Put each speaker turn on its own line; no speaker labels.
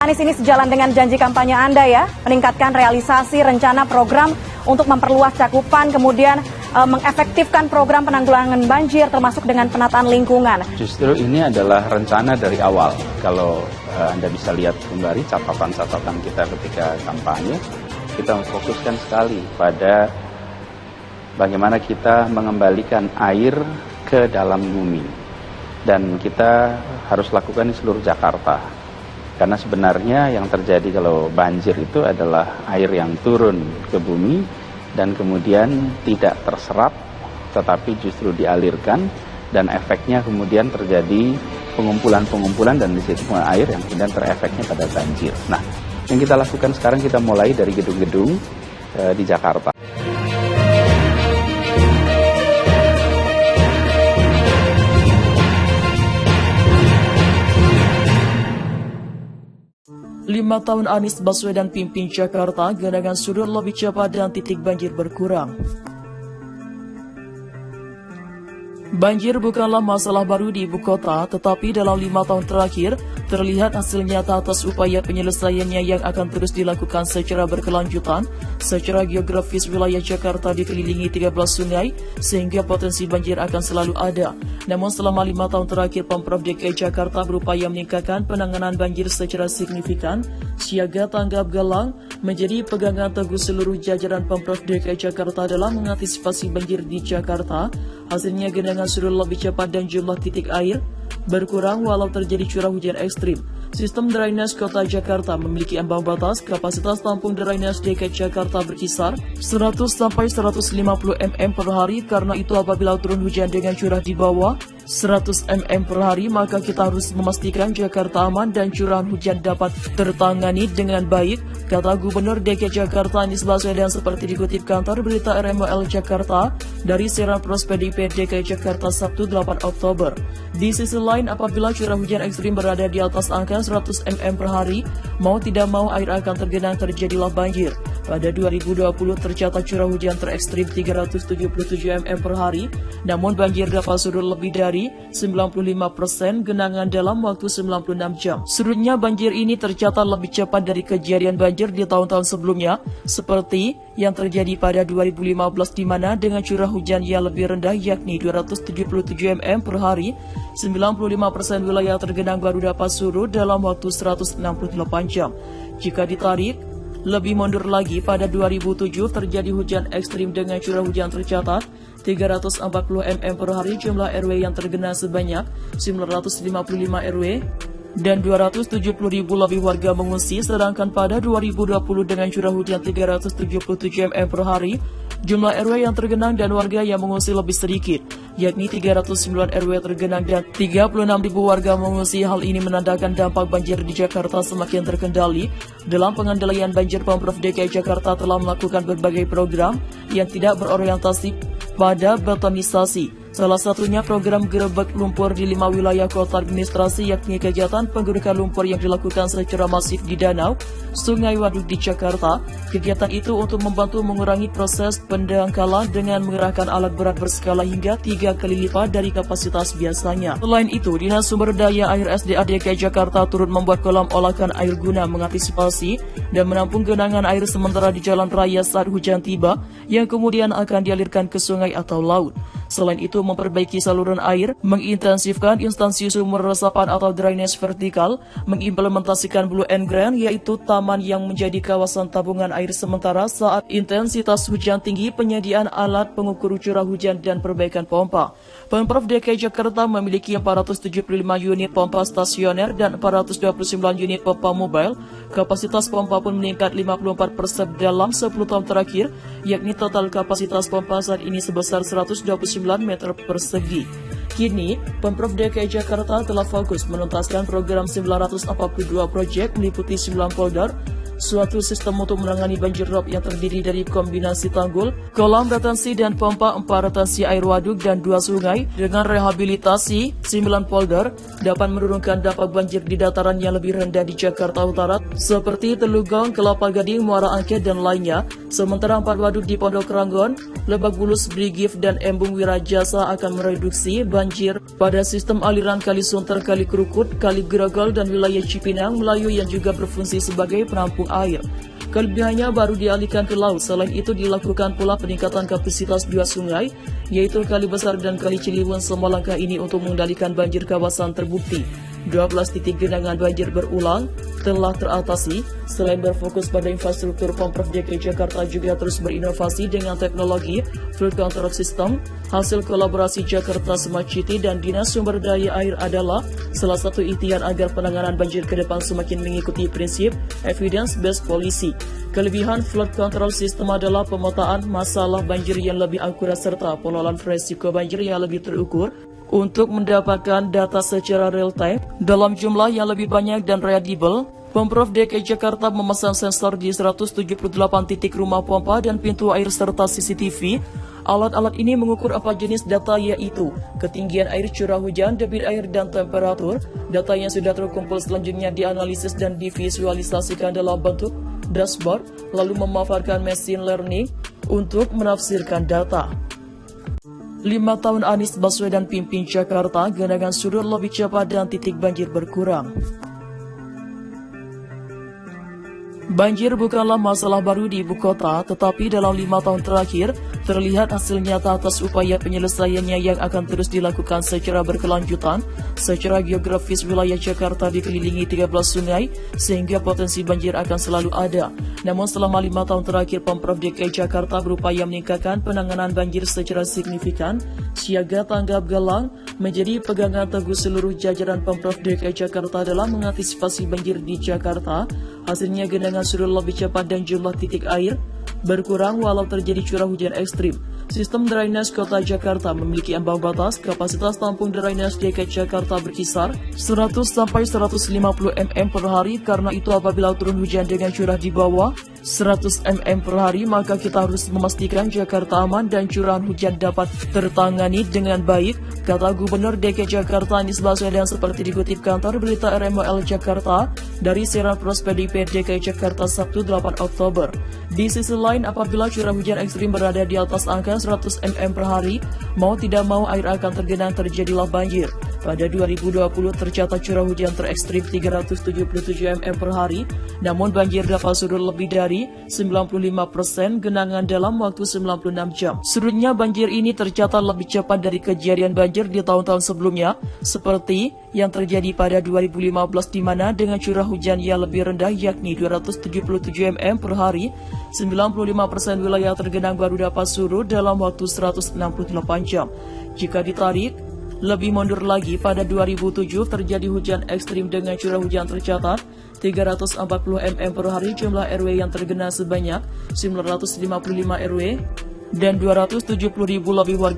Anies ini sejalan dengan janji kampanye Anda ya, meningkatkan realisasi rencana program untuk memperluas cakupan, kemudian mengefektifkan program penanggulangan banjir termasuk dengan penataan lingkungan.
Justru ini adalah rencana dari awal. Kalau Anda bisa lihat kembali catatan-catatan kita ketika kampanye, kita memfokuskan sekali pada bagaimana kita mengembalikan air ke dalam bumi. Dan kita harus lakukan di seluruh Jakarta. Karena sebenarnya yang terjadi kalau banjir itu adalah air yang turun ke bumi dan kemudian tidak terserap tetapi justru dialirkan dan efeknya kemudian terjadi pengumpulan-pengumpulan dan di situ air yang kemudian terefeknya pada banjir. Nah, yang kita lakukan sekarang kita mulai dari gedung-gedung di Jakarta.
Lima tahun Anies Baswedan pimpin Jakarta, genangan surut lebih cepat dan titik banjir berkurang. Banjir bukanlah masalah baru di ibu kota, tetapi dalam 5 tahun terakhir, terlihat hasil nyata atas upaya penyelesaiannya yang akan terus dilakukan secara berkelanjutan. Secara geografis, wilayah Jakarta dikelilingi 13 sungai, sehingga potensi banjir akan selalu ada. Namun selama 5 tahun terakhir, Pemprov DKI Jakarta berupaya meningkatkan penanganan banjir secara signifikan. Siaga tanggap galang menjadi pegangan teguh seluruh jajaran Pemprov DKI Jakarta dalam mengantisipasi banjir di Jakarta. Hasilnya genangan surut lebih cepat dan jumlah titik air berkurang walau terjadi curah hujan ekstrim. Sistem drainase Kota Jakarta memiliki ambang batas. Kapasitas tampung drainase DKI Jakarta berkisar 100 sampai 150 mm per hari. Karena itu apabila turun hujan dengan curah di bawah 100 mm per hari, maka kita harus memastikan Jakarta aman dan curahan hujan dapat tertangani dengan baik, kata Gubernur DKI Jakarta Anies Baswedan seperti dikutip kantor berita RMOL Jakarta dari siaran pers PDIP DKI Jakarta Sabtu 8 Oktober. Di sisi lain, apabila curah hujan ekstrim berada di atas angka 100 mm per hari, mau tidak mau air akan tergenang, terjadilah banjir. Pada 2020 tercatat curah hujan terekstrim 377 mm per hari, namun banjir dapat surut lebih dari 95% genangan dalam waktu 96 jam. Surutnya banjir ini tercatat lebih cepat dari kejadian banjir di tahun-tahun sebelumnya, seperti yang terjadi pada 2015 di mana dengan curah hujan yang lebih rendah yakni 277 mm per hari, 95% wilayah tergenang baru dapat surut dalam waktu 168 jam. Jika ditarik lebih mundur lagi, pada 2007 terjadi hujan ekstrim dengan curah hujan tercatat 340 mm per hari, jumlah RW yang tergenang sebanyak 955 RW dan 270.000 lebih warga mengungsi, sedangkan pada 2020 dengan curah hujan 377 mm per hari, jumlah RW yang tergenang dan warga yang mengungsi lebih sedikit, yakni 309 RW tergenang dan 36.000 warga mengungsi. Hal ini menandakan dampak banjir di Jakarta semakin terkendali. Dalam pengendalian banjir, Pemprov DKI Jakarta telah melakukan berbagai program yang tidak berorientasi pada betonisasi. Salah satunya program gerebek lumpur di 5 wilayah kota administrasi, yakni kegiatan penggerebekan lumpur yang dilakukan secara masif di danau, sungai, waduk di Jakarta. Kegiatan itu untuk membantu mengurangi proses pendangkalan dengan mengerahkan alat berat berskala hingga 3 kali lipat dari kapasitas biasanya. Selain itu, Dinas Sumber Daya Air SDA DKI Jakarta turut membuat kolam olahan air guna mengantisipasi dan menampung genangan air sementara di jalan raya saat hujan tiba, yang kemudian akan dialirkan ke sungai atau laut. Selain itu, memperbaiki saluran air, mengintensifkan instansi sumber resapan atau drainase vertikal, mengimplementasikan Blue and Green, yaitu taman yang menjadi kawasan tabungan air sementara saat intensitas hujan tinggi, penyediaan alat pengukur curah hujan, dan perbaikan pompa. Pemprov DKI Jakarta memiliki 475 unit pompa stasioner dan 429 unit pompa mobile. Kapasitas pompa pun meningkat 54% dalam 10 tahun terakhir, yakni total kapasitas pompa saat ini sebesar 129 meter persegi. Kini, Pemprov DKI Jakarta telah fokus menuntaskan program 942 proyek meliputi 9 folder, suatu sistem untuk menangani banjir rob yang terdiri dari kombinasi tanggul, kolam retensi dan pompa 4 retensi air waduk dan 2 sungai dengan rehabilitasi 9 polder dapat menurunkan dampak banjir di dataran yang lebih rendah di Jakarta Utara seperti Telugong, Kelapa Gading, Muara Angke dan lainnya. Sementara 4 waduk di Pondok Ranggon, Lebak Bulus, Brigif dan Embung Wirajasa akan mereduksi banjir pada sistem aliran Kali Sunter, Kali Krukut, Kali Grogol dan wilayah Cipinang, Melayu yang juga berfungsi sebagai penampung air. Kelebihannya baru dialihkan ke laut. Selain itu dilakukan pula peningkatan kapasitas 2 sungai, yaitu Kali Besar dan Kali Ciliwung. Semua langkah ini untuk mengendalikan banjir kawasan terbukti. 12 titik genangan banjir berulang telah teratasi. Selain berfokus pada infrastruktur, Pemprov DKI Jakarta juga terus berinovasi dengan teknologi flood control system. Hasil kolaborasi Jakarta Smart City dan Dinas Sumber Daya Air adalah salah satu ikhtiar agar penanganan banjir ke depan semakin mengikuti prinsip evidence-based policy. Kelebihan flood control system adalah pemetaan masalah banjir yang lebih akurat serta pengelolaan resiko banjir yang lebih terukur untuk mendapatkan data secara real time dalam jumlah yang lebih banyak dan reliable. Pemprov DKI Jakarta memasang sensor di 178 titik rumah pompa dan pintu air serta CCTV. Alat-alat ini mengukur 4 jenis data, yaitu ketinggian air, curah hujan, debit air, dan temperatur. Data yang sudah terkumpul selanjutnya dianalisis dan divisualisasikan dalam bentuk dashboard, lalu memanfaatkan machine learning untuk menafsirkan data. 5 tahun Anies Baswedan pimpin Jakarta, genangan surut lebih cepat dan titik banjir berkurang. Banjir bukanlah masalah baru di ibu kota, tetapi dalam 5 tahun terakhir terlihat hasil nyata atas upaya penyelesaiannya yang akan terus dilakukan secara berkelanjutan. Secara geografis, wilayah Jakarta dikelilingi 13 sungai, sehingga potensi banjir akan selalu ada. Namun selama 5 tahun terakhir, Pemprov DKI Jakarta berupaya meningkatkan penanganan banjir secara signifikan. Siaga tanggap galang menjadi pegangan teguh seluruh jajaran Pemprov DKI Jakarta dalam mengantisipasi banjir di Jakarta. Hasilnya genangan surut lebih cepat dan jumlah titik air berkurang walau terjadi curah hujan ekstrim. Sistem drainase Kota Jakarta memiliki ambang batas. Kapasitas tampung drainase DKI Jakarta berkisar 100 sampai 150 mm per hari. Karena itu apabila turun hujan dengan curah di bawah 100 mm per hari, maka kita harus memastikan Jakarta aman dan curahan hujan dapat tertangani dengan baik, kata Gubernur DKI Jakarta Anies Baswedan seperti dikutip kantor berita RMOL Jakarta dari siaran Pros PDIP DKI Jakarta Sabtu 8 Oktober. Di sisi lain, apabila curah hujan ekstrim berada di atas angka 100 mm per hari, mau tidak mau air akan tergenang, terjadilah banjir. Pada 2020 tercatat curah hujan terekstrim 377 mm per hari, namun banjir dapat surut lebih dari 95% genangan dalam waktu 96 jam. Surutnya banjir ini tercatat lebih cepat dari kejadian banjir di tahun-tahun sebelumnya, seperti yang terjadi pada 2015 di mana dengan curah hujan yang lebih rendah yakni 277 mm per hari, 95% wilayah tergenang baru dapat surut dalam waktu 168 jam. Jika ditarik lebih mundur lagi, pada 2007 terjadi hujan ekstrim dengan curah hujan tercatat 340 mm per hari. Jumlah RW yang tergenang sebanyak 955 RW dan 270.000 lebih warga